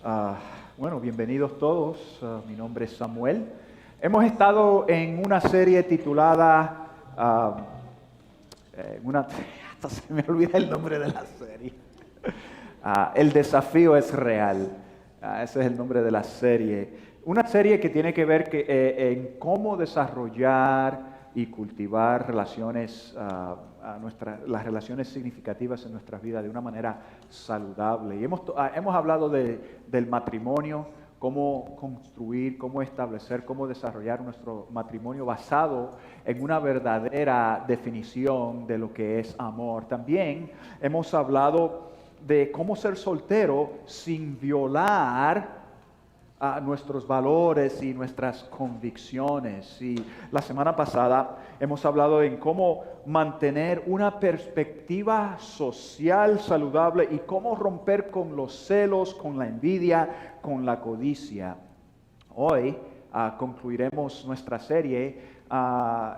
Ah, bueno, bienvenidos todos. Mi nombre es Samuel. Hemos estado en una serie titulada, hasta se me olvida el nombre de la serie. El desafío es real. Ese es el nombre de la serie. Una serie que tiene que ver en cómo desarrollar y cultivar relaciones, las relaciones significativas en nuestras vidas de una manera saludable. Y hemos hablado del matrimonio, cómo construir, cómo establecer, cómo desarrollar nuestro matrimonio basado en una verdadera definición de lo que es amor. También hemos hablado de cómo ser soltero sin violar nuestros valores y nuestras convicciones. Y la semana pasada hemos hablado en cómo mantener una perspectiva social saludable y cómo romper con los celos, con la envidia, con la codicia. Hoy concluiremos nuestra serie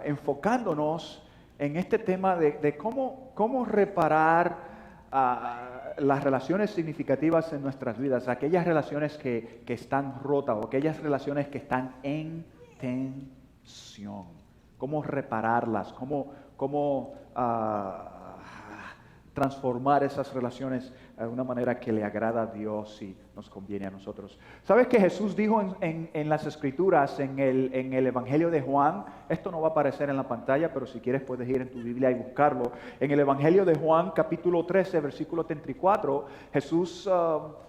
enfocándonos en este tema de cómo reparar las relaciones significativas en nuestras vidas, aquellas relaciones que están rotas o aquellas relaciones que están en tensión. Cómo repararlas, cómo transformar esas relaciones de una manera que le agrada a Dios y nos conviene a nosotros. ¿Sabes que Jesús dijo en las Escrituras, en el Evangelio de Juan? Esto no va a aparecer en la pantalla, pero si quieres puedes ir en tu Biblia y buscarlo. En el Evangelio de Juan, capítulo 13, versículo 34, Jesús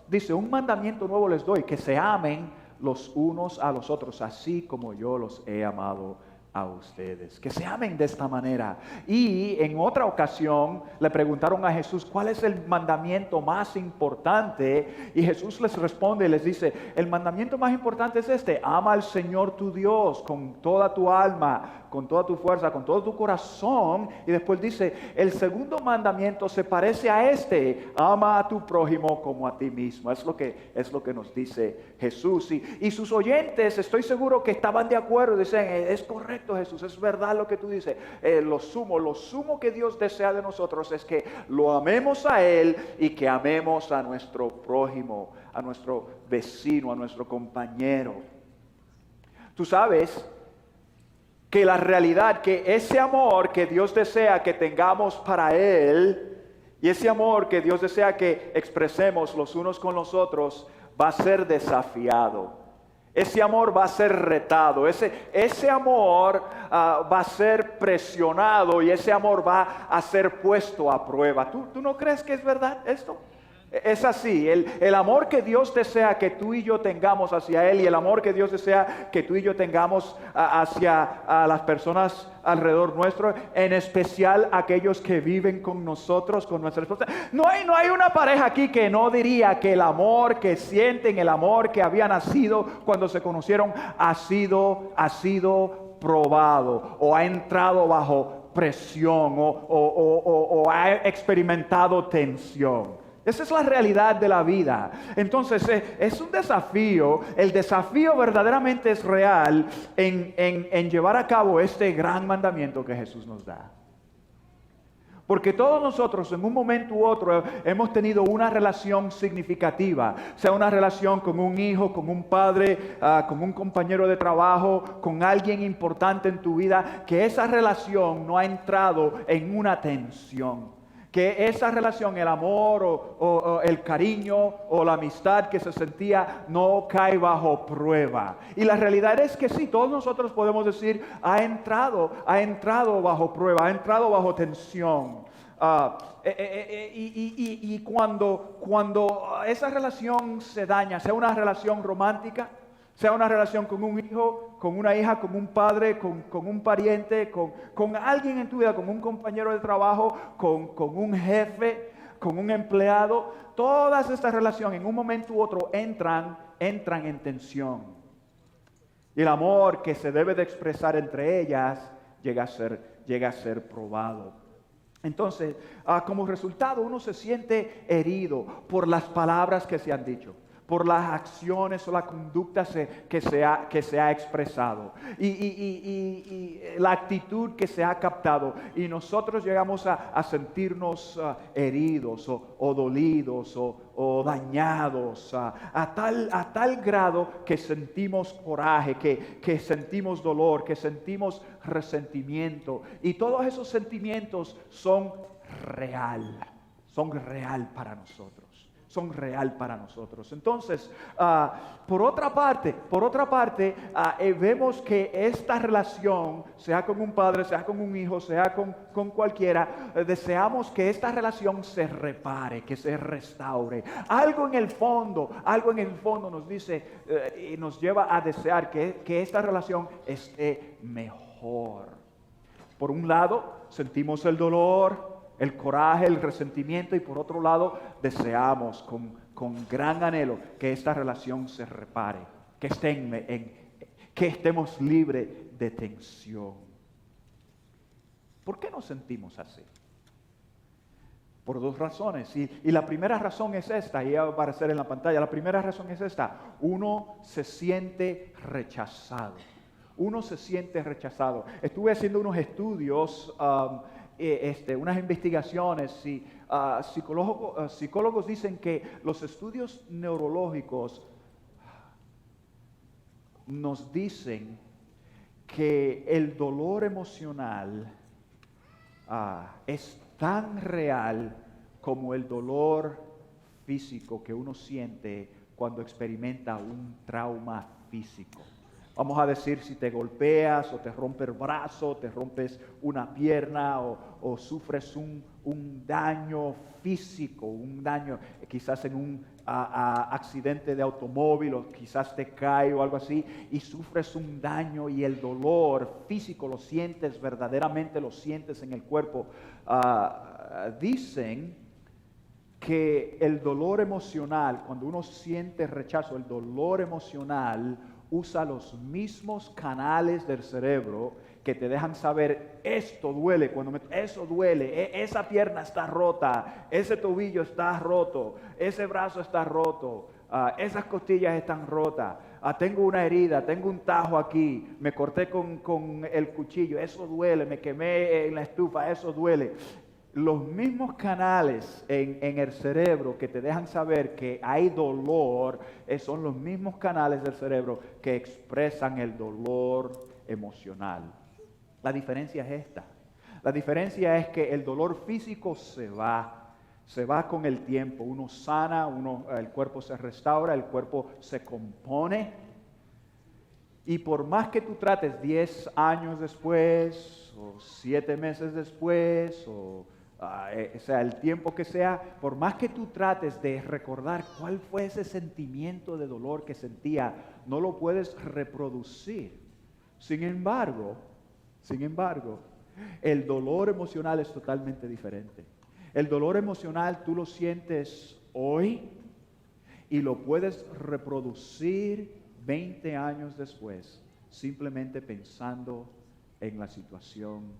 dice: un mandamiento nuevo les doy, que se amen los unos a los otros, así como yo los he amado a ustedes, que se amen de esta manera. Y en otra ocasión le preguntaron a Jesús: ¿cuál es el mandamiento más importante? Y Jesús les responde y les dice: el mandamiento más importante es este: ama al Señor tu Dios con toda tu alma, con toda tu fuerza, con todo tu corazón. Y después dice: el segundo mandamiento se parece a este: ama a tu prójimo como a ti mismo. Es lo que nos dice Jesús. Y sus oyentes, estoy seguro que estaban de acuerdo, dicen: es correcto, Jesús, es verdad lo que tú dices. Lo sumo que Dios desea de nosotros es que lo amemos a Él y que amemos a nuestro prójimo, a nuestro vecino, a nuestro compañero. Tú sabes que la realidad, que ese amor que Dios desea que tengamos para Él y ese amor que Dios desea que expresemos los unos con los otros, va a ser desafiado. Ese amor va a ser retado, ese amor va a ser presionado y ese amor va a ser puesto a prueba. ¿Tú no crees que es verdad esto? Es así, el amor que Dios desea que tú y yo tengamos hacia Él y el amor que Dios desea que tú y yo tengamos hacia las personas alrededor nuestro, en especial aquellos que viven con nosotros, con nuestra esposa. No hay una pareja aquí que no diría que el amor que sienten, el amor que había nacido cuando se conocieron, ha sido probado o ha entrado bajo presión o ha experimentado tensión. Esa es la realidad de la vida. Entonces es un desafío. El desafío verdaderamente es real en llevar a cabo este gran mandamiento que Jesús nos da. Porque todos nosotros en un momento u otro hemos tenido una relación significativa, sea una relación con un hijo, con un padre, con un compañero de trabajo, con alguien importante en tu vida, que esa relación no ha entrado en una tensión. Que esa relación, el amor o el cariño o la amistad que se sentía no cae bajo prueba. Y la realidad es que sí, todos nosotros podemos decir: ha entrado bajo prueba, ha entrado bajo tensión. Y cuando esa relación se daña, sea una relación romántica, sea una relación con un hijo, con una hija, con un padre, con un pariente, con alguien en tu vida, con un compañero de trabajo, con un jefe, con un empleado. Todas estas relaciones en un momento u otro entran en tensión. Y el amor que se debe de expresar entre ellas llega a ser probado. Entonces, como resultado, uno se siente herido por las palabras que se han dicho, por las acciones o la conducta que se ha expresado y la actitud que se ha captado. Y nosotros llegamos a sentirnos heridos o dolidos o dañados a tal grado que sentimos coraje, que sentimos dolor, que sentimos resentimiento. Y todos esos sentimientos son real para nosotros. Son real para nosotros. Entonces, por otra parte, vemos que esta relación, sea con un padre, sea con un hijo, sea con cualquiera, deseamos que esta relación se repare, que se restaure. Algo en el fondo nos dice y nos lleva a desear que esta relación esté mejor. Por un lado, sentimos el dolor, el coraje, el resentimiento, y por otro lado deseamos con gran anhelo que esta relación se repare, que estemos libres de tensión. ¿Por qué nos sentimos así? Por dos razones, y la primera razón es esta, y va a aparecer en la pantalla. La primera razón es esta: uno se siente rechazado. Estuve haciendo unos estudios, unas investigaciones, y psicólogos dicen que los estudios neurológicos nos dicen que el dolor emocional es tan real como el dolor físico que uno siente cuando experimenta un trauma físico. Vamos a decir, si te golpeas o te rompes el brazo, te rompes una pierna o sufres un daño físico, un daño quizás en un accidente de automóvil, o quizás te caes o algo así, y sufres un daño y el dolor físico lo sientes, verdaderamente lo sientes en el cuerpo. Dicen que el dolor emocional, cuando uno siente rechazo, el dolor emocional usa los mismos canales del cerebro que te dejan saber: esto duele, eso duele, esa pierna está rota, ese tobillo está roto, ese brazo está roto, esas costillas están rotas, tengo una herida, tengo un tajo aquí, me corté con el cuchillo, eso duele, me quemé en la estufa, eso duele. Los mismos canales en el cerebro que te dejan saber que hay dolor, son los mismos canales del cerebro que expresan el dolor emocional. La diferencia es esta. La diferencia es que el dolor físico se va con el tiempo. Uno sana, el cuerpo se restaura, el cuerpo se compone. Y por más que tú trates 10 años después, o 7 meses después, o sea, el tiempo que sea, por más que tú trates de recordar cuál fue ese sentimiento de dolor que sentía, no lo puedes reproducir. Sin embargo, el dolor emocional es totalmente diferente. El dolor emocional tú lo sientes hoy y lo puedes reproducir 20 años después, simplemente pensando en la situación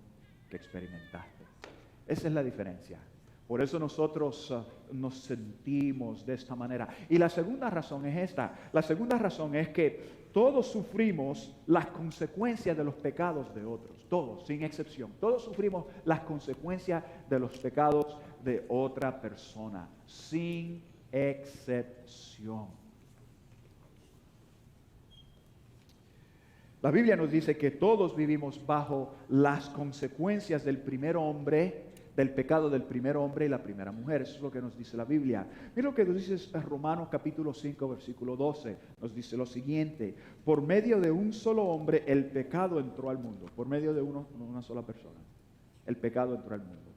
que experimentaste. Esa es la diferencia. Por eso nosotros nos sentimos de esta manera. Y la segunda razón es esta. La segunda razón es que todos sufrimos las consecuencias de los pecados de otros. Todos, sin excepción. Todos sufrimos las consecuencias de los pecados de otra persona. Sin excepción. La Biblia nos dice que todos vivimos bajo las consecuencias del primer hombre, del pecado del primer hombre y la primera mujer. Eso es lo que nos dice la Biblia. Mira lo que nos dice Romanos capítulo 5, versículo 12. Nos dice lo siguiente: por medio de un solo hombre el pecado entró al mundo. Por medio de una sola persona. El pecado entró al mundo.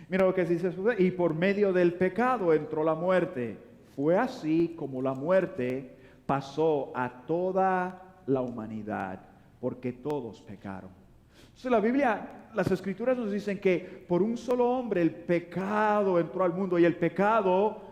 Mira lo que dice: y por medio del pecado entró la muerte. Fue así como la muerte pasó a toda la humanidad, porque todos pecaron. Entonces la Biblia, las Escrituras nos dicen que por un solo hombre el pecado entró al mundo, y el pecado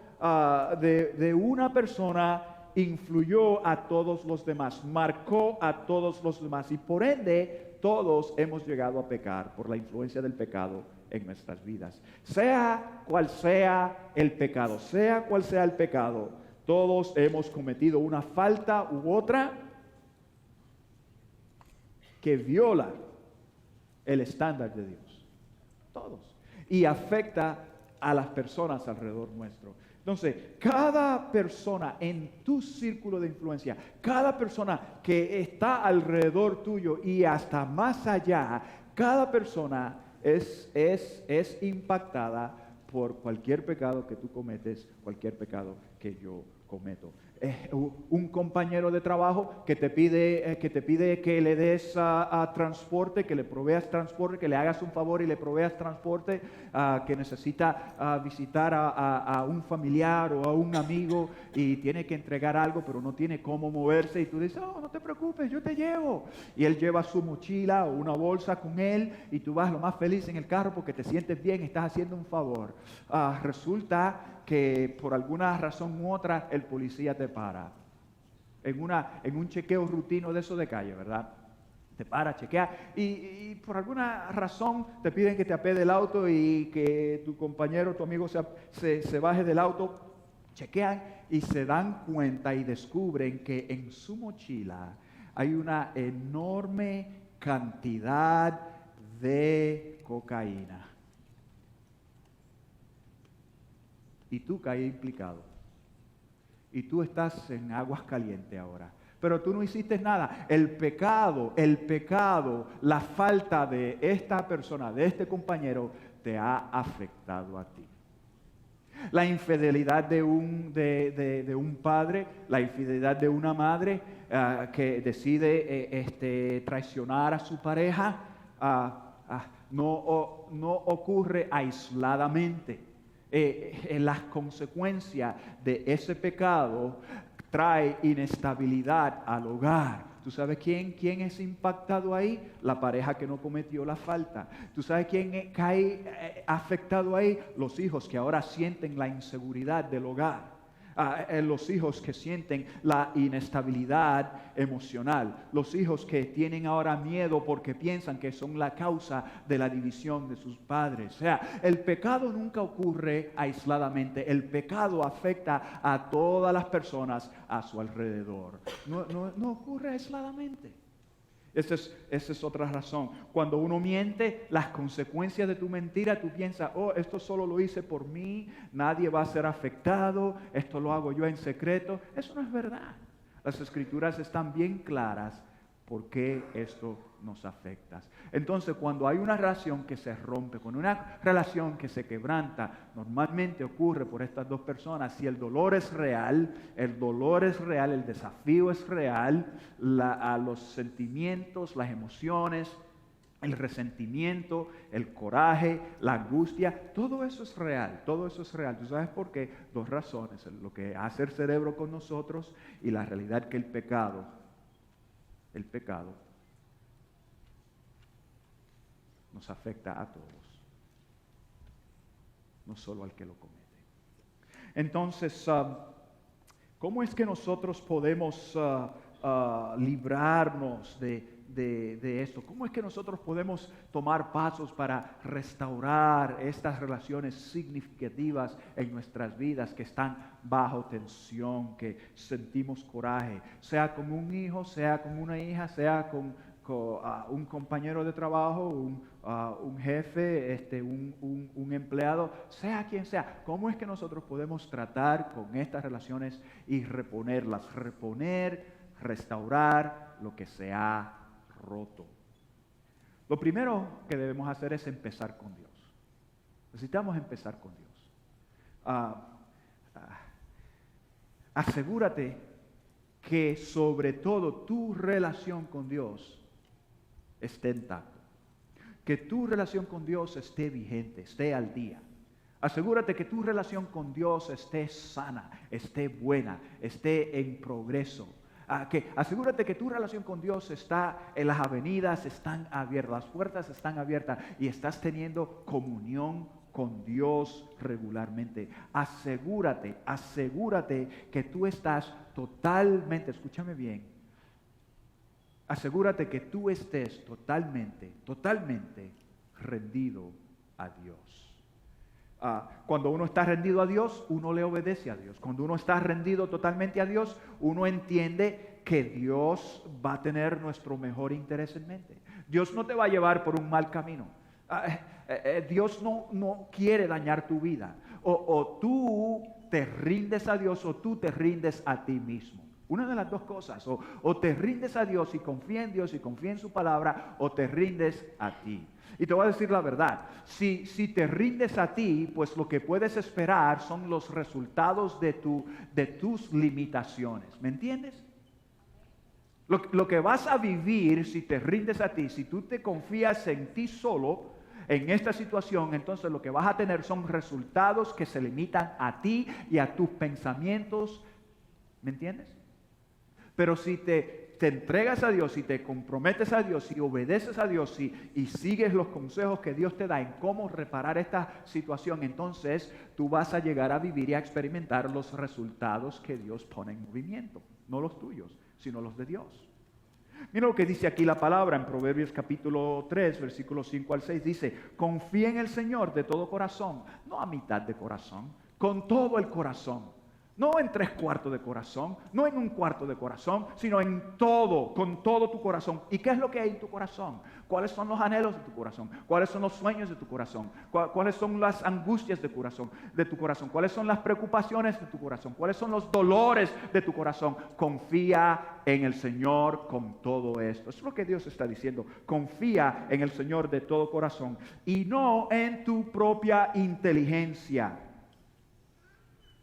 de una persona influyó a todos los demás, marcó a todos los demás, y por ende todos hemos llegado a pecar por la influencia del pecado en nuestras vidas. Sea cual sea el pecado, Todos hemos cometido una falta u otra que viola el estándar de Dios. Todos. Y afecta a las personas alrededor nuestro. Entonces, cada persona en tu círculo de influencia, cada persona que está alrededor tuyo y hasta más allá, cada persona es impactada por cualquier pecado que tú cometes, cualquier pecado que yo cometo. Un compañero de trabajo que te pide que le des transporte, que le proveas transporte, que le hagas un favor y le proveas transporte, que necesita visitar a un familiar o a un amigo y tiene que entregar algo, pero no tiene cómo moverse, y tú dices, oh, no te preocupes, yo te llevo. Y él lleva su mochila o una bolsa con él y tú vas lo más feliz en el carro porque te sientes bien, estás haciendo un favor. Resulta que por alguna razón u otra el policía te para en un chequeo rutino de eso de calle, ¿verdad? Te para, chequea y por alguna razón te piden que te apede el auto y que tu compañero, tu amigo se baje del auto. Chequean y se dan cuenta y descubren que en su mochila hay una enorme cantidad de cocaína. Y tú caes implicado. Y tú estás en aguas calientes ahora. Pero tú no hiciste nada. El pecado, la falta de esta persona, de este compañero, te ha afectado a ti. La infidelidad de un padre, la infidelidad de una madre que decide traicionar a su pareja, no ocurre aisladamente. Las consecuencias de ese pecado trae inestabilidad al hogar. ¿Tú sabes quién es impactado ahí? La pareja que no cometió la falta. ¿Tú sabes quién cae afectado ahí? Los hijos que ahora sienten la inseguridad del hogar. Los hijos que sienten la inestabilidad emocional, los hijos que tienen ahora miedo porque piensan que son la causa de la división de sus padres. O sea, el pecado nunca ocurre aisladamente, el pecado afecta a todas las personas a su alrededor. No ocurre aisladamente. Esa es otra razón. Cuando uno miente, las consecuencias de tu mentira, tú piensas, oh, esto solo lo hice por mí, nadie va a ser afectado, esto lo hago yo en secreto. Eso no es verdad. Las Escrituras están bien claras por qué esto nos afecta. Entonces, cuando hay una relación que se rompe, cuando una relación que se quebranta, normalmente ocurre por estas dos personas. Si el dolor es real, el desafío es real, los sentimientos, las emociones, el resentimiento, el coraje, la angustia, todo eso es real, todo eso es real. ¿Tú sabes por qué? Dos razones, lo que hace el cerebro con nosotros y la realidad que el pecado nos afecta a todos, no solo al que lo comete. Entonces, ¿cómo es que nosotros podemos librarnos de esto? ¿Cómo es que nosotros podemos tomar pasos para restaurar estas relaciones significativas en nuestras vidas que están bajo tensión, que sentimos coraje, sea con un hijo, sea con una hija, sea con un compañero de trabajo, un jefe, un empleado, sea quien sea? ¿Cómo es que nosotros podemos tratar con estas relaciones y reponerlas? Restaurar lo que se ha roto. Lo primero que debemos hacer es empezar con Dios. Necesitamos empezar con Dios. Asegúrate que sobre todo tu relación con Dios esté intacta. Que tu relación con Dios esté vigente, esté al día. Asegúrate que tu relación con Dios esté sana, esté buena, esté en progreso. Asegúrate que tu relación con Dios está en las avenidas, están abiertas, las puertas están abiertas y estás teniendo comunión con Dios regularmente. Asegúrate que tú estás totalmente, escúchame bien, asegúrate que tú estés totalmente rendido a Dios. Cuando uno está rendido a Dios, uno le obedece a Dios. Cuando uno está rendido totalmente a Dios, uno entiende que Dios va a tener nuestro mejor interés en mente. Dios no te va a llevar por un mal camino. Dios no quiere dañar tu vida. O tú te rindes a Dios o tú te rindes a ti mismo. Una de las dos cosas. O te rindes a Dios y confía en Dios y confía en su palabra, o te rindes a ti. Y te voy a decir la verdad. Si te rindes a ti, pues lo que puedes esperar son los resultados de tus limitaciones. ¿Me entiendes? Lo que vas a vivir si te rindes a ti, si tú te confías en ti solo, en esta situación, entonces lo que vas a tener son resultados que se limitan a ti y a tus pensamientos. ¿Me entiendes? Pero si te entregas a Dios, si te comprometes a Dios, si obedeces a Dios y sigues los consejos que Dios te da en cómo reparar esta situación, entonces tú vas a llegar a vivir y a experimentar los resultados que Dios pone en movimiento. No los tuyos, sino los de Dios. Mira lo que dice aquí la palabra en Proverbios capítulo 3, versículos 5 al 6. Dice, confía en el Señor de todo corazón, no a mitad de corazón, con todo el corazón. No en 3/4 de corazón, no en 1/4 de corazón, sino en todo, con todo tu corazón. ¿Y qué es lo que hay en tu corazón? ¿Cuáles son los anhelos de tu corazón? ¿Cuáles son los sueños de tu corazón? ¿Cuáles son las angustias de tu corazón? ¿Cuáles son las preocupaciones de tu corazón? ¿Cuáles son los dolores de tu corazón? Confía en el Señor con todo esto. Eso es lo que Dios está diciendo. Confía en el Señor de todo corazón y no en tu propia inteligencia.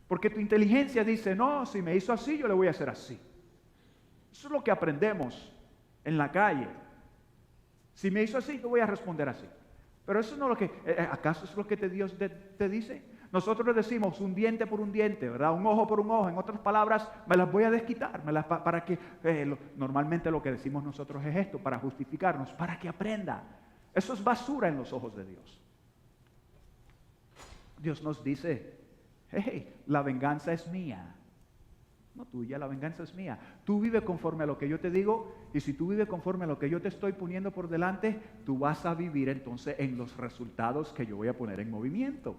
Porque tu inteligencia dice, no, si me hizo así, yo le voy a hacer así. Eso es lo que aprendemos en la calle. Si me hizo así, yo voy a responder así. Pero eso no es lo que, ¿acaso es lo que Dios te dice? Nosotros le decimos un diente por un diente, ¿verdad? Un ojo por un ojo. En otras palabras, me las voy a desquitar. Para que, normalmente lo que decimos nosotros es esto, para justificarnos, para que aprenda. Eso es basura en los ojos de Dios. Dios nos dice, hey, la venganza es mía, no tuya, la venganza es mía. Tú vive conforme a lo que yo te digo, y si tú vives conforme a lo que yo te estoy poniendo por delante, tú vas a vivir entonces en los resultados que yo voy a poner en movimiento.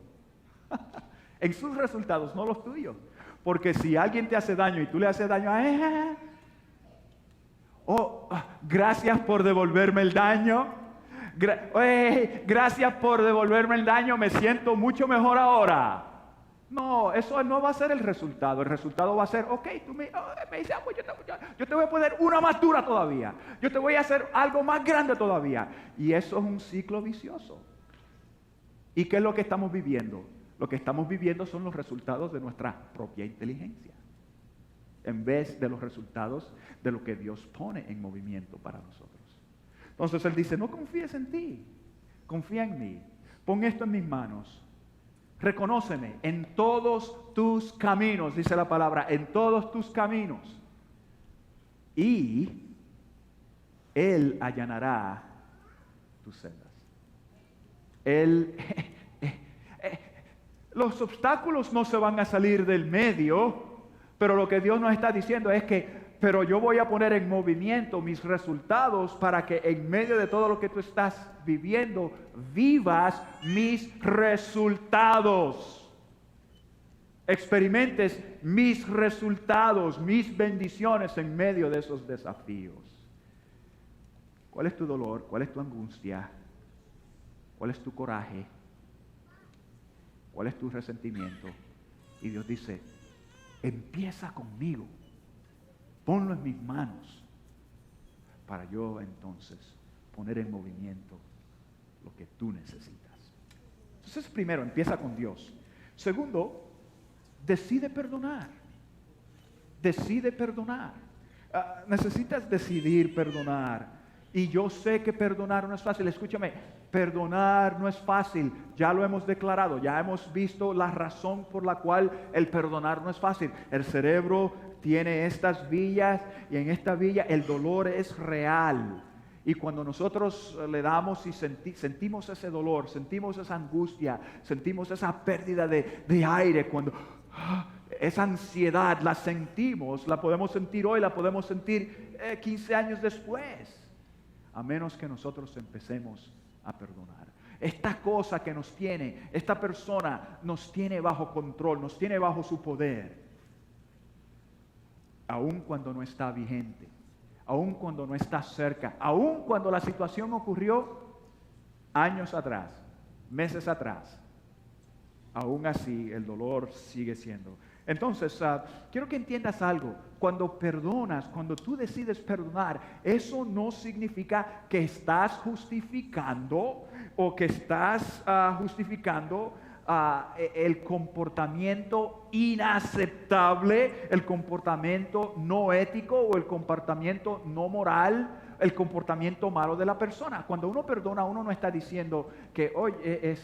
En sus resultados, no los tuyos. Porque si alguien te hace daño y tú le haces daño a él, gracias por devolverme el daño. Gracias por devolverme el daño, me siento mucho mejor ahora. No, eso no va a ser el resultado. El resultado va a ser, ok, tú me dices, yo te voy a poner una más dura todavía. Yo te voy a hacer algo más grande todavía. Y eso es un ciclo vicioso. ¿Y qué es lo que estamos viviendo? Lo que estamos viviendo son los resultados de nuestra propia inteligencia, en vez de los resultados de lo que Dios pone en movimiento para nosotros. Entonces Él dice, no confíes en ti, confía en mí. Pon esto en mis manos. Reconóceme en todos tus caminos, dice la palabra, en todos tus caminos. Y Él allanará tus sendas. Los obstáculos no se van a salir del medio, pero lo que Dios nos está diciendo es que, pero yo voy a poner en movimiento mis resultados para que en medio de todo lo que tú estás viviendo, vivas mis resultados. Experimentes mis resultados, mis bendiciones en medio de esos desafíos. ¿Cuál es tu dolor? ¿Cuál es tu angustia? ¿Cuál es tu coraje? ¿Cuál es tu resentimiento? Y Dios dice, empieza conmigo. Ponlo en mis manos para yo entonces poner en movimiento lo que tú necesitas. Entonces, primero, empieza con Dios. Segundo, decide perdonar. Decide perdonar. Necesitas decidir perdonar. Y yo sé que perdonar no es fácil. Escúchame, perdonar no es fácil. Ya lo hemos declarado, ya hemos visto la razón por la cual el perdonar no es fácil. El cerebro tiene estas villas y en esta villa el dolor es real. Y cuando nosotros le damos y sentimos ese dolor, sentimos esa angustia, sentimos esa pérdida de aire, cuando esa ansiedad la sentimos, la podemos sentir hoy, la podemos sentir 15 años después. A menos que nosotros empecemos a perdonar. esta cosa que nos tiene, esta persona nos tiene bajo control, nos tiene bajo su poder, aun cuando no está vigente, aun cuando no está cerca, aun cuando la situación ocurrió años atrás, meses atrás, aún así el dolor sigue siendo. Entonces, quiero que entiendas algo. Cuando perdonas, cuando tú decides perdonar, eso no significa que estás justificando o que estás justificando el comportamiento inaceptable, el comportamiento no ético o el comportamiento no moral, el comportamiento malo de la persona. Cuando uno perdona, uno no está diciendo que, oye,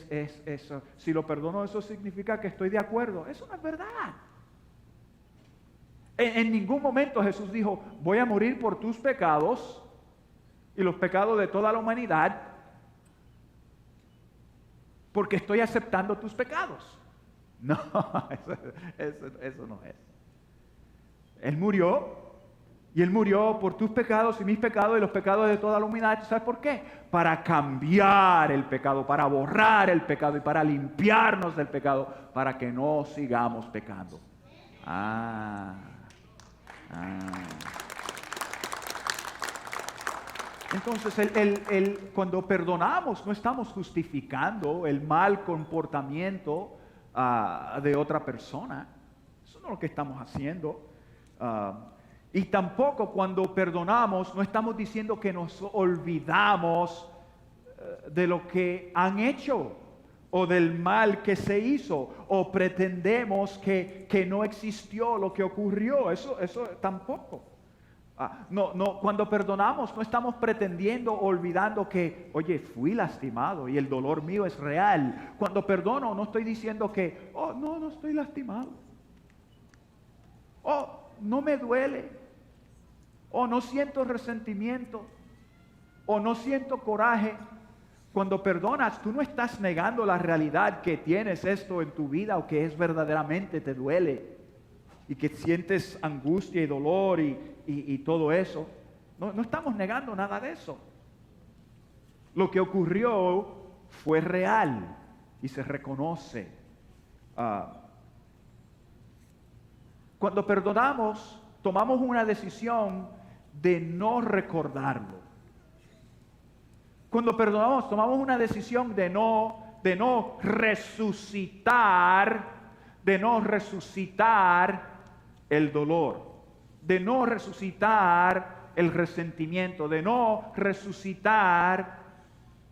si lo perdono, eso significa que estoy de acuerdo. Eso no es verdad. En ningún momento Jesús dijo, voy a morir por tus pecados y los pecados de toda la humanidad, porque estoy aceptando tus pecados. No, eso no es. Él murió. Y Él murió por tus pecados y mis pecados y los pecados de toda la humanidad. ¿Sabes por qué? Para cambiar el pecado, para borrar el pecado y para limpiarnos del pecado, para que no sigamos pecando. Entonces, cuando perdonamos, no estamos justificando el mal comportamiento de otra persona. Eso no es lo que estamos haciendo. Y tampoco cuando perdonamos, no estamos diciendo que nos olvidamos de lo que han hecho o del mal que se hizo o pretendemos que no existió lo que ocurrió. Eso tampoco. No, cuando perdonamos no estamos pretendiendo, olvidando que, oye, fui lastimado y el dolor mío es real. Cuando perdono no estoy diciendo que, no estoy lastimado. No me duele. No siento resentimiento. No siento coraje. Cuando perdonas, tú no estás negando la realidad que tienes esto en tu vida o que es verdaderamente te duele y que sientes angustia y dolor y todo eso. No estamos negando nada de eso. Lo que ocurrió fue real y se reconoce. Cuando perdonamos, tomamos una decisión de no recordarlo. Cuando perdonamos, tomamos una decisión de no resucitar el dolor, de no resucitar el resentimiento, de no resucitar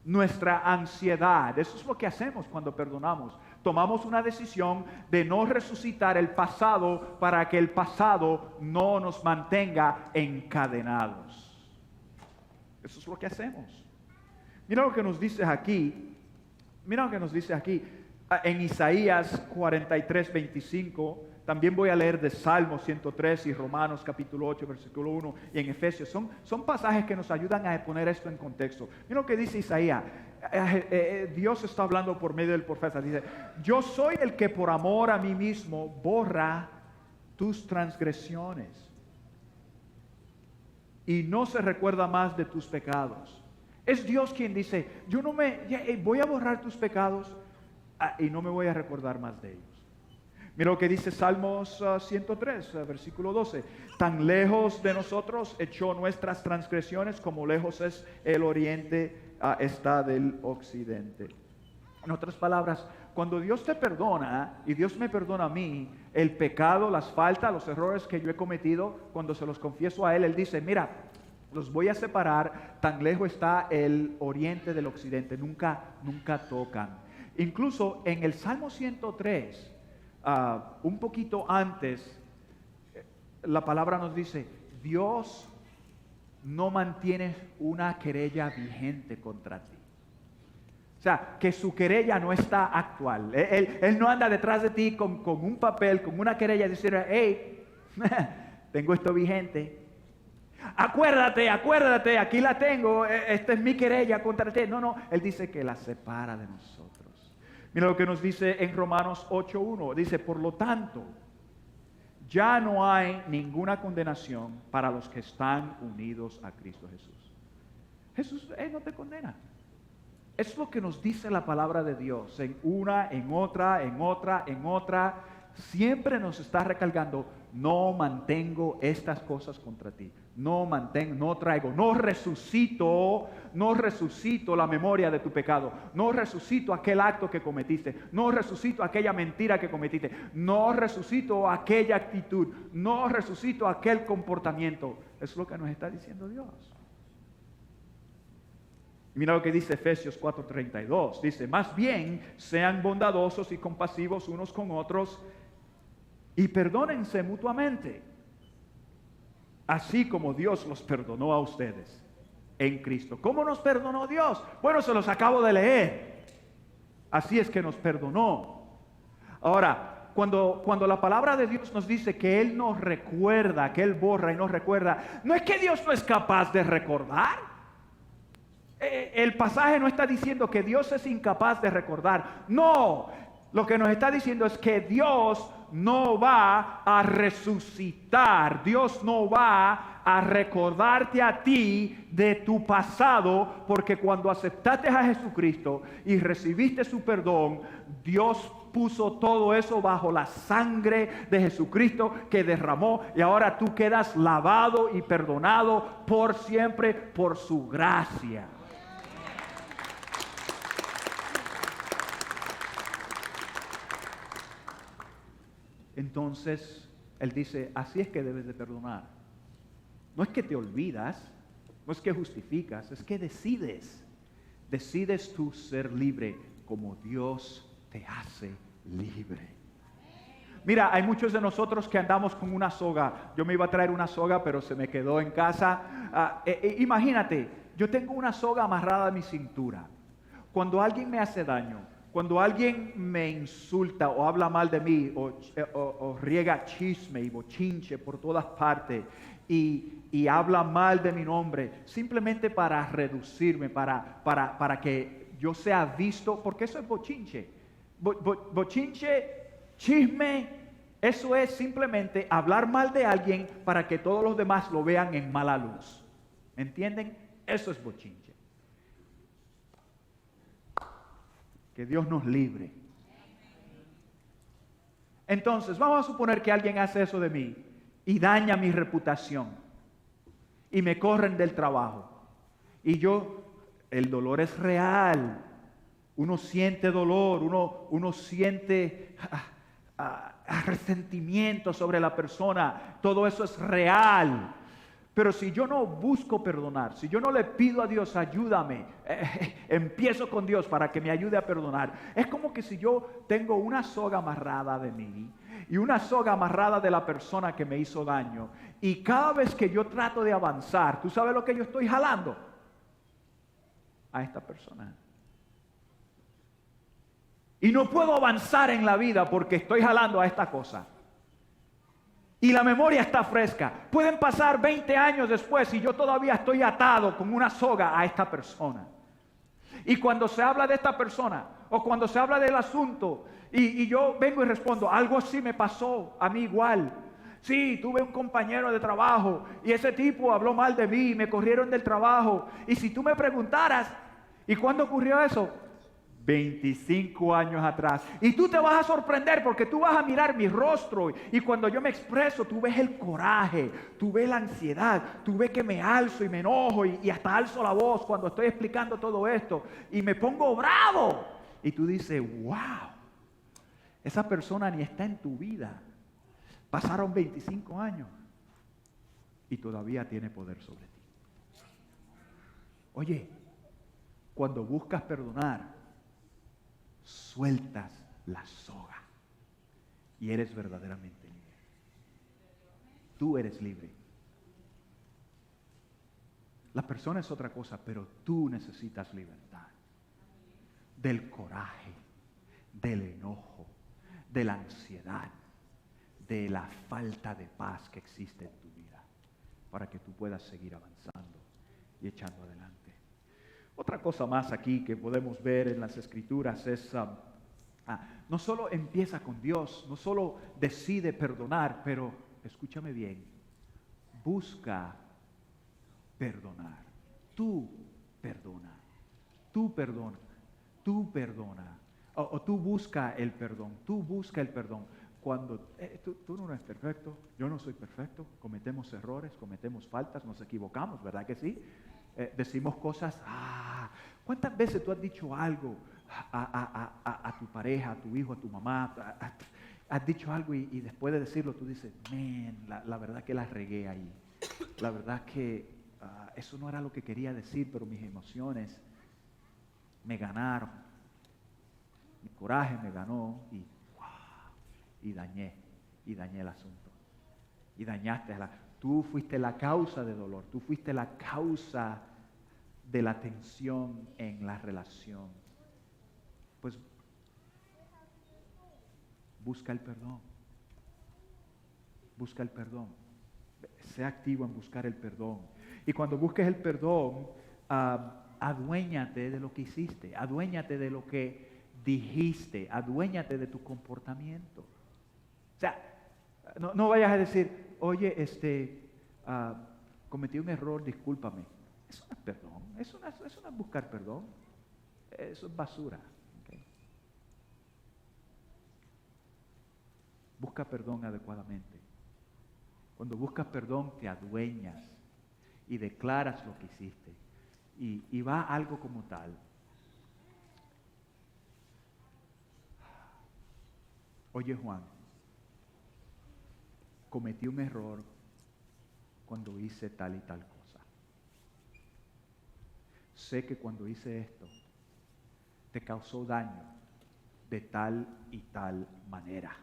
nuestra ansiedad. Eso es lo que hacemos cuando perdonamos. Tomamos una decisión de no resucitar el pasado para que el pasado no nos mantenga encadenados. Eso es lo que hacemos. Mira lo que nos dice aquí. En Isaías 43, 25. También voy a leer de Salmo 103 y Romanos capítulo 8, versículo 1 y en Efesios. Son pasajes que nos ayudan a poner esto en contexto. Mira lo que dice Isaías. Dios está hablando por medio del profeta. Dice, yo soy el que por amor a mí mismo borra tus transgresiones y no se recuerda más de tus pecados. Es Dios quien dice, voy a borrar tus pecados y no me voy a recordar más de ellos. Mira lo que dice Salmos 103, versículo 12. Tan lejos de nosotros echó nuestras transgresiones como lejos es el oriente está del occidente. En otras palabras, cuando Dios te perdona y Dios me perdona a mí, el pecado, las faltas, los errores que yo he cometido, cuando se los confieso a Él, Él dice, mira, los voy a separar, tan lejos está el oriente del occidente, nunca tocan. Incluso en el Salmo 103, un poquito antes, la palabra nos dice, Dios no mantiene una querella vigente contra ti. O sea, que su querella no está actual. Él no anda detrás de ti con un papel, con una querella, y decir, hey, tengo esto vigente. Acuérdate, aquí la tengo, esta es mi querella contra ti. No, Él dice que la separa de nosotros. Mira lo que nos dice en Romanos 8:1. Dice, por lo tanto, ya no hay ninguna condenación para los que están unidos a Cristo Jesús. Jesús, Él no te condena. Es lo que nos dice la palabra de Dios en una, en otra, en otra, en otra. Siempre nos está recalcando, no mantengo estas cosas contra ti. No traigo, no resucito la memoria de tu pecado. No resucito aquel acto que cometiste. No resucito aquella mentira que cometiste. No resucito aquella actitud. No resucito aquel comportamiento. Es lo que nos está diciendo Dios. Mira lo que dice Efesios 4:32. Dice, más bien sean bondadosos y compasivos unos con otros y perdónense mutuamente, así como Dios los perdonó a ustedes en Cristo. ¿Cómo nos perdonó Dios? Bueno, se los acabo de leer. Así es que nos perdonó. Ahora, cuando la palabra de Dios nos dice que Él nos recuerda, que Él borra y nos recuerda, no es que Dios no es capaz de recordar. El pasaje no está diciendo que Dios es incapaz de recordar. No, lo que nos está diciendo es que Dios no va a resucitar. Dios no va a recordarte a ti de tu pasado, porque cuando aceptaste a Jesucristo y recibiste su perdón, Dios puso todo eso bajo la sangre de Jesucristo que derramó, y ahora tú quedas lavado y perdonado por siempre por su gracia. Entonces, Él dice, así es que debes de perdonar. No es que te olvidas, no es que justificas, es que decides. Decides tú ser libre como Dios te hace libre. Mira, hay muchos de nosotros que andamos con una soga. Yo me iba a traer una soga, pero se me quedó en casa. Imagínate, yo tengo una soga amarrada a mi cintura. Cuando alguien me hace daño, cuando alguien me insulta o habla mal de mí o riega chisme y bochinche por todas partes y habla mal de mi nombre, simplemente para reducirme, para que yo sea visto, porque eso es bochinche. Bochinche, chisme, eso es simplemente hablar mal de alguien para que todos los demás lo vean en mala luz. ¿Me entienden? Eso es bochinche. Que Dios nos libre. Entonces, vamos a suponer que alguien hace eso de mí y daña mi reputación y me corren del trabajo. Y el dolor es real. Uno siente dolor, uno siente resentimiento sobre la persona. Todo eso es real. Pero si yo no busco perdonar, si yo no le pido a Dios, ayúdame, empiezo con Dios para que me ayude a perdonar. Es como que si yo tengo una soga amarrada de mí y una soga amarrada de la persona que me hizo daño, y cada vez que yo trato de avanzar, ¿tú sabes lo que yo estoy jalando? A esta persona. Y no puedo avanzar en la vida porque estoy jalando a esta cosa. Y la memoria está fresca. Pueden pasar 20 años después y yo todavía estoy atado con una soga a esta persona. Y cuando se habla de esta persona o cuando se habla del asunto y yo vengo y respondo, algo así me pasó a mí igual. Sí, tuve un compañero de trabajo y ese tipo habló mal de mí y me corrieron del trabajo. Y si tú me preguntaras, ¿y cuándo ocurrió eso? 25 años atrás. Y tú te vas a sorprender porque tú vas a mirar mi rostro y cuando yo me expreso, tú ves el coraje, tú ves la ansiedad, tú ves que me alzo y me enojo y hasta alzo la voz cuando estoy explicando todo esto y me pongo bravo. Y tú dices, wow, esa persona ni está en tu vida. Pasaron 25 años y todavía tiene poder sobre ti. Oye, cuando buscas perdonar, sueltas la soga y eres verdaderamente libre. Tú eres libre. La persona es otra cosa, pero tú necesitas libertad del coraje, del enojo, de la ansiedad, de la falta de paz que existe en tu vida, para que tú puedas seguir avanzando y echando adelante. Otra cosa más aquí que podemos ver en las Escrituras es, no solo empieza con Dios, no solo decide perdonar, pero escúchame bien, busca perdonar. Tú perdona, tú perdona. tú perdona, o tú busca el perdón, tú busca el perdón. Cuando tú no eres perfecto, yo no soy perfecto, cometemos errores, cometemos faltas, nos equivocamos, ¿verdad que sí? Decimos cosas, ¿cuántas veces tú has dicho algo a tu pareja, a tu hijo, a tu mamá? Has dicho algo y después de decirlo tú dices, la verdad que la regué ahí. La verdad que eso no era lo que quería decir, pero mis emociones me ganaron. Mi coraje me ganó y dañé el asunto. Y dañaste tú fuiste la causa de dolor, tú fuiste la causa de la tensión en la relación. Pues busca el perdón. Busca el perdón. Sé activo en buscar el perdón. Y cuando busques el perdón, aduéñate de lo que hiciste, aduéñate de lo que dijiste, aduéñate de tu comportamiento. O sea, no vayas a decir, oye, cometí un error, discúlpame. Eso no es perdón, eso no es buscar perdón, eso es basura. ¿Okay? Busca perdón adecuadamente. Cuando buscas perdón te adueñas y declaras lo que hiciste. Y va algo como tal. Oye, Juan, cometí un error cuando hice tal y tal cosa. Sé que cuando hice esto te causó daño de tal y tal manera.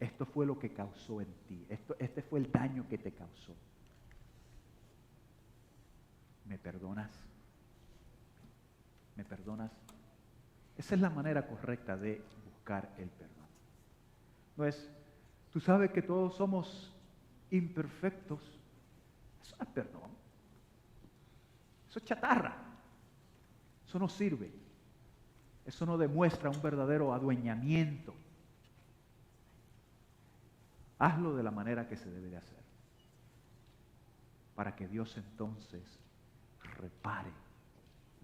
Esto fue lo que causó en ti. Este fue el daño que te causó. ¿Me perdonas? ¿Me perdonas? Esa es la manera correcta de buscar el perdón. No es, tú sabes que todos somos imperfectos. Eso no es perdón. Eso es chatarra. Eso no sirve. Eso no demuestra un verdadero adueñamiento. Hazlo de la manera que se debe de hacer. Para que Dios entonces repare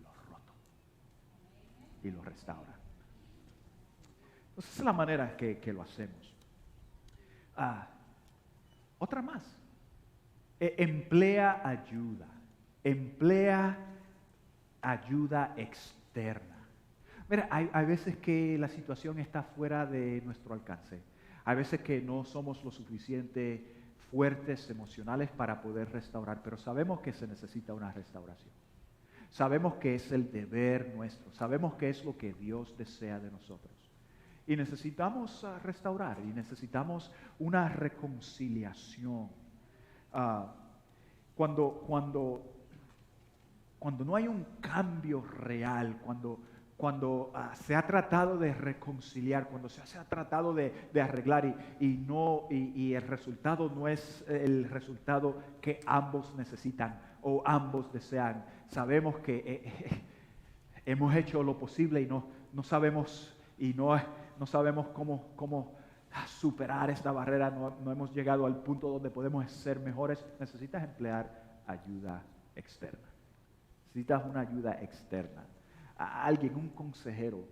lo roto y lo restaura. Entonces esa es la manera que lo hacemos. Otra más. Emplea ayuda. Emplea ayuda externa. Mira, hay veces que la situación está fuera de nuestro alcance. Hay veces que no somos lo suficiente fuertes emocionales para poder restaurar, pero sabemos que se necesita una restauración. Sabemos que es el deber nuestro. Sabemos que es lo que Dios desea de nosotros. Y necesitamos restaurar y necesitamos una reconciliación. Cuando no hay un cambio real, cuando se ha tratado de reconciliar, cuando se ha tratado de arreglar y el resultado no es el resultado que ambos necesitan o ambos desean, sabemos que hemos hecho lo posible y no sabemos cómo superar esta barrera, no hemos llegado al punto donde podemos ser mejores. Necesitas emplear ayuda externa. Necesitas una ayuda externa. Alguien, un consejero,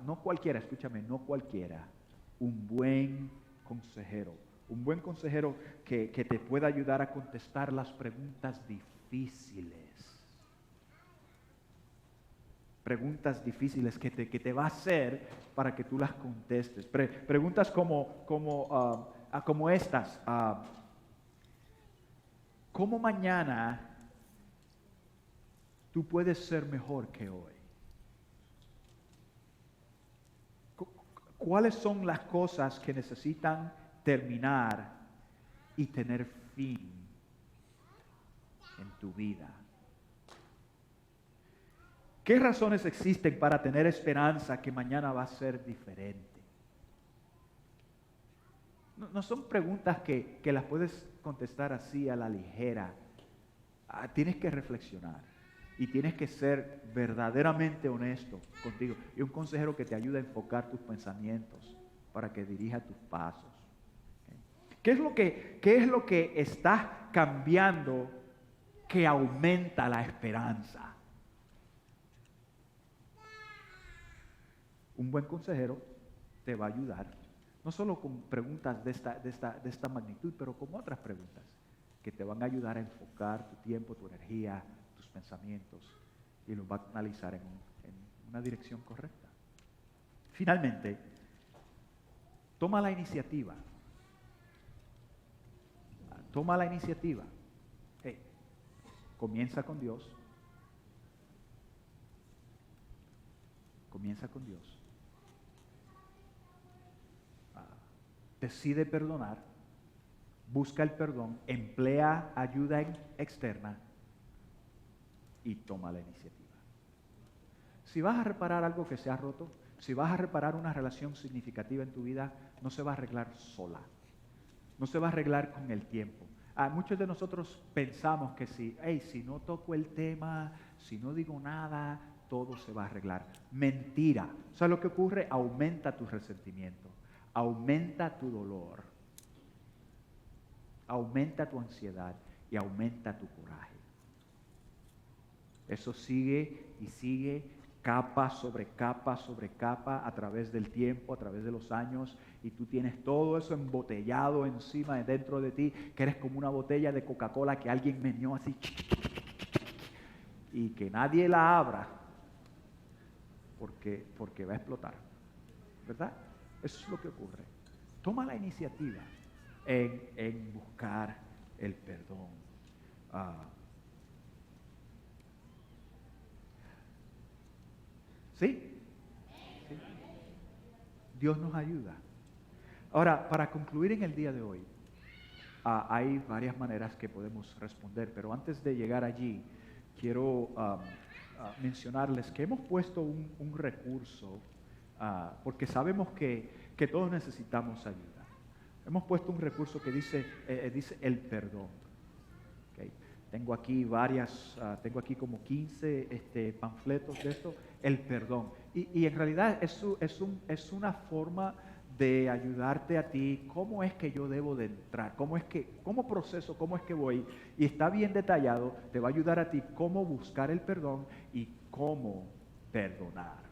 no cualquiera, escúchame, no cualquiera, un buen consejero que te pueda ayudar a contestar las preguntas difíciles. Preguntas difíciles que te va a hacer para que tú las contestes. Preguntas como estas. ¿Cómo mañana tú puedes ser mejor que hoy? ¿Cuáles son las cosas que necesitan terminar y tener fin en tu vida? ¿Qué razones existen para tener esperanza que mañana va a ser diferente? No son preguntas que las puedes contestar así a la ligera. Tienes que reflexionar. Y tienes que ser verdaderamente honesto contigo. Y un consejero que te ayude a enfocar tus pensamientos para que dirija tus pasos. ¿Qué es lo que está cambiando que aumenta la esperanza? Un buen consejero te va a ayudar, no solo con preguntas de esta magnitud, pero con otras preguntas que te van a ayudar a enfocar tu tiempo, tu energía, tus pensamientos y los va a analizar en una dirección correcta. Finalmente, toma la iniciativa. Toma la iniciativa. Hey, comienza con Dios. Comienza con Dios. Decide perdonar. Busca el perdón. Emplea ayuda externa. Y toma la iniciativa. Si vas a reparar algo que se ha roto, si vas a reparar una relación significativa en tu vida, no se va a arreglar sola. No se va a arreglar con el tiempo. Muchos de nosotros pensamos que si no toco el tema, si no digo nada, todo se va a arreglar. Mentira. O sea, lo que ocurre, aumenta tu resentimiento, aumenta tu dolor, aumenta tu ansiedad y aumenta tu coraje. Eso sigue y sigue, capa sobre capa sobre capa, a través del tiempo, a través de los años, y tú tienes todo eso embotellado encima, dentro de ti, que eres como una botella de Coca-Cola que alguien meneó así, y que nadie la abra, porque va a explotar, ¿verdad? Eso es lo que ocurre. Toma la iniciativa en buscar el perdón. ¿Sí? ¿Sí? Dios nos ayuda. Ahora, para concluir en el día de hoy, hay varias maneras que podemos responder, pero antes de llegar allí, quiero mencionarles que hemos puesto un recurso, porque sabemos que todos necesitamos ayuda. Hemos puesto un recurso que dice el perdón. ¿Okay? Tengo aquí como 15 panfletos de esto, el perdón. Y en realidad es una forma de ayudarte a ti, cómo es que yo debo de entrar, cómo proceso, cómo es que voy, y está bien detallado, te va a ayudar a ti cómo buscar el perdón y cómo perdonar.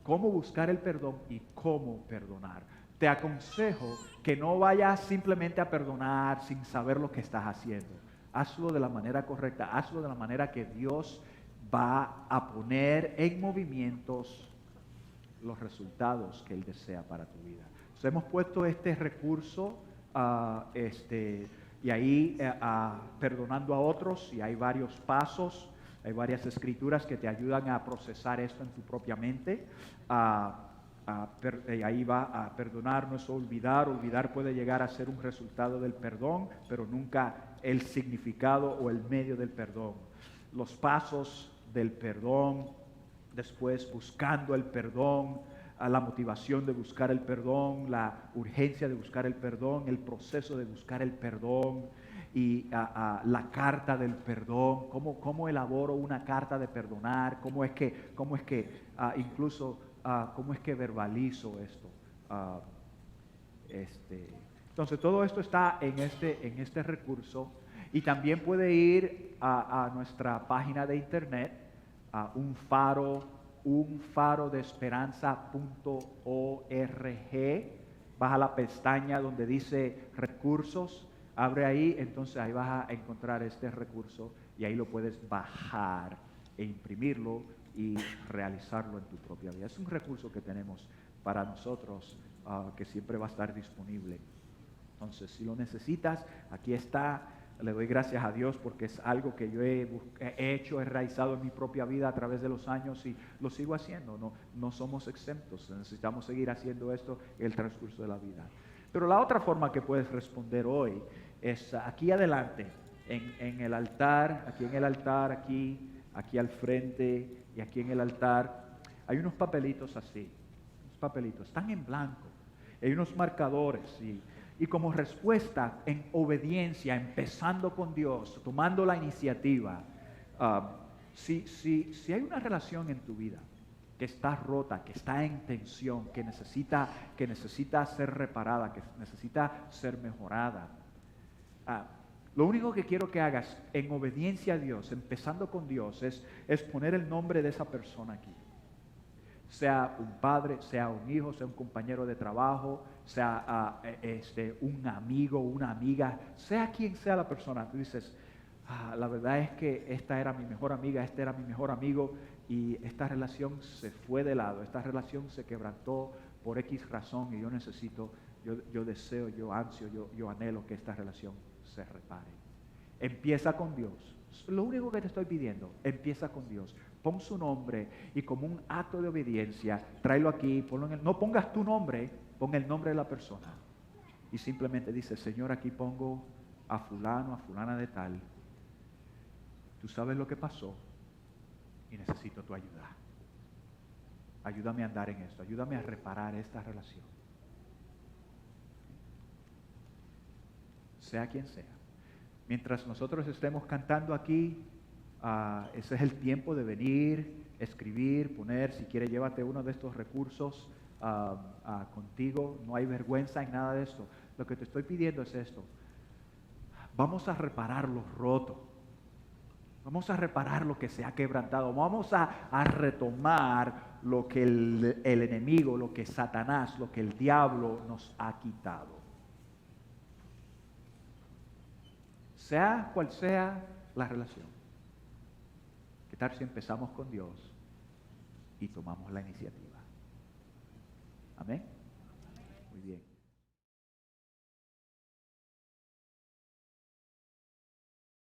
Cómo buscar el perdón y cómo perdonar. Te aconsejo que no vayas simplemente a perdonar sin saber lo que estás haciendo. Hazlo de la manera correcta, hazlo de la manera que Dios va a poner en movimientos los resultados que Él desea para tu vida. Entonces, hemos puesto este recurso y ahí perdonando a otros, y hay varios pasos, hay varias escrituras que te ayudan a procesar esto en tu propia mente. Ahí va a perdonar, no es olvidar. Olvidar puede llegar a ser un resultado del perdón, pero nunca el significado o el medio del perdón. Los pasos del perdón, después buscando el perdón, la motivación de buscar el perdón, la urgencia de buscar el perdón, el proceso de buscar el perdón y la carta del perdón, cómo elaboro una carta de perdonar, cómo es que verbalizo esto. Entonces todo esto está en este recurso, y también puede ir a nuestra página de internet, a unfarodesperanza.org. Baja la pestaña donde dice recursos, abre ahí, entonces ahí vas a encontrar este recurso y ahí lo puedes bajar e imprimirlo y realizarlo en tu propia vida. Es un recurso que tenemos para nosotros, que siempre va a estar disponible. Entonces, si lo necesitas, aquí está. Le doy gracias a Dios porque es algo que yo he hecho, he realizado en mi propia vida a través de los años, y lo sigo haciendo. No somos exentos, necesitamos seguir haciendo esto en el transcurso de la vida. Pero la otra forma que puedes responder hoy es aquí adelante, en el altar, aquí al frente y aquí en el altar. Hay unos papelitos así, unos papelitos, están en blanco. Hay unos marcadores y como respuesta en obediencia, empezando con Dios, tomando la iniciativa, si hay una relación en tu vida que está rota, que está en tensión, que necesita ser reparada, que necesita ser mejorada, lo único que quiero que hagas en obediencia a Dios, empezando con Dios, es poner el nombre de esa persona aquí. sea un padre, sea un hijo, sea un compañero de trabajo, sea un amigo, una amiga, sea quien sea la persona. Tú dices, la verdad es que esta era mi mejor amiga, este era mi mejor amigo y esta relación se fue de lado, esta relación se quebrantó por X razón y yo necesito, yo deseo, yo ansio, yo anhelo que esta relación se repare. Empieza con Dios. Lo único que te estoy pidiendo, empieza con Dios. Pon su nombre y como un acto de obediencia, tráelo aquí, ponlo no pongas tu nombre, pon el nombre de la persona. Y simplemente dice, Señor, aquí pongo a fulano, a fulana de tal. Tú sabes lo que pasó y necesito tu ayuda. Ayúdame a andar en esto, ayúdame a reparar esta relación. Sea quien sea. Mientras nosotros estemos cantando aquí, ese es el tiempo de venir, escribir, poner, si quiere llévate uno de estos recursos contigo, no hay vergüenza en nada de esto. Lo que te estoy pidiendo es esto, vamos a reparar lo roto, vamos a reparar lo que se ha quebrantado, vamos a retomar lo que el enemigo, lo que Satanás, lo que el diablo nos ha quitado. Sea cual sea la relación. ¿Qué tal si empezamos con Dios y tomamos la iniciativa? Amén. Muy bien.